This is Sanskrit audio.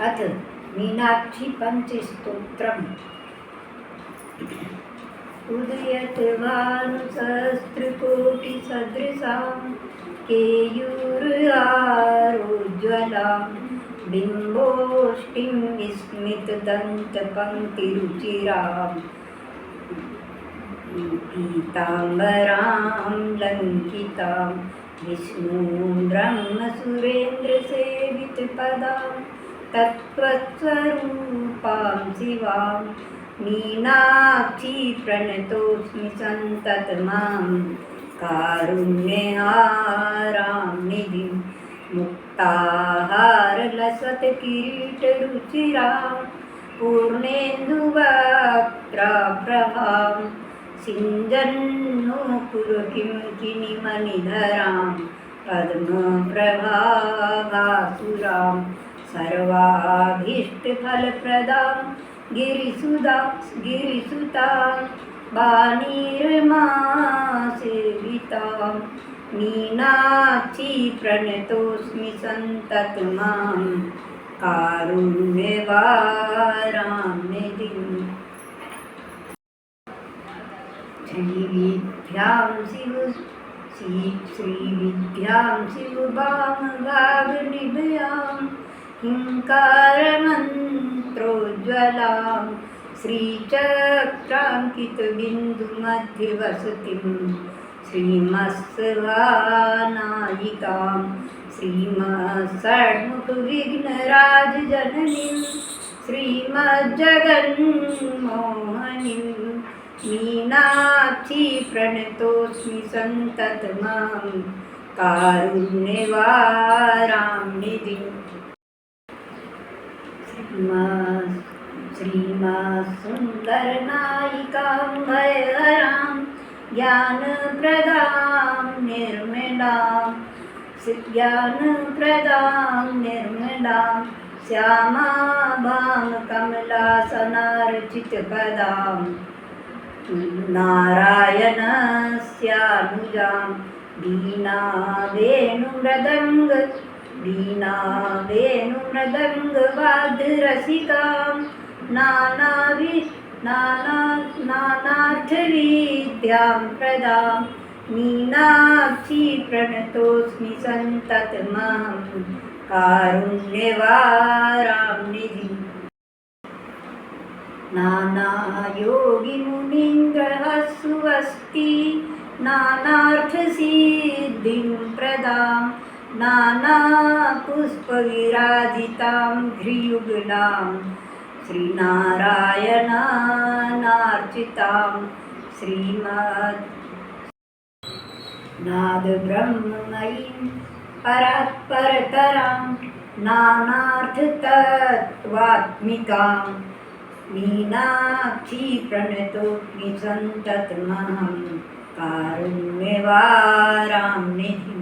अथ मीनाक्षी पंचस्तोत्रम्। उदयत भानुसहस्रकोटिसदृशां केयूरारोज्ज्वलां बिम्बोष्टिं विस्मितदन्तपङ्क्तिरुचिरां पीताम्बरां लङ्कितां विष्णुं ब्रह्मसुरेन्द्रसेवितपदां तत्त्वस्वरूपां शिवां मीनाक्षी प्रणतोऽस्मि सन्ततमां कारुण्यहारां निधिं मुक्ताहारलसत्किरीटरुचिरां पूर्णेन्दुवक्त्रप्रभां सिञ्जन्नूपुरकिङ्किणिमणिधरां पद्मप्रभाभासुरां सर्वाभीष्टफलप्रदां गिरिसुतां वाणीर्मासेवितां मीनाक्षी प्रणतोऽस्मि सन्ततमां कारुण्यवारां निधिम्। श्रीविद्यां शिवभागनिभयां हिंकारमन्त्रोज्ज्वलां श्रीचक्राङ्कितबिन्दुमध्यवसतिं श्रीमत्सभानायिकां श्रीमत्षड्मुखविघ्नराजजननीं श्रीमज्जगन्मोहनीं मीनाक्षी प्रणतोऽस्मि सन्ततमां कारुण्यवारां निधिम्। श्रीमत्सुन्दरनायिकां भयहरां ज्ञानप्रदां निर्मलां श्यामाभां कमलासनार्चितपदां नारायणस्यानुजां वीणावेणुमृदङ्गवाद्यरसिकां नानार्थविद्यां प्रदां मीनाक्षी प्रणतोऽस्मि सन्ततमां कारुण्यवारां निधिम्। नानायोगिमुनीन्द्रहस्वस्ति नानार्थसिद्धिं प्रदां नानापुष्पविराजितां घ्रियुगलां श्रीनारायणार्चितां श्रीमन्नादब्रह्ममयीं परात्परतरां नानार्थतत्त्वात्मिकां मीनाक्षी प्रणतोऽस्मि सन्ततमां कारुण्यवारां निधिम्।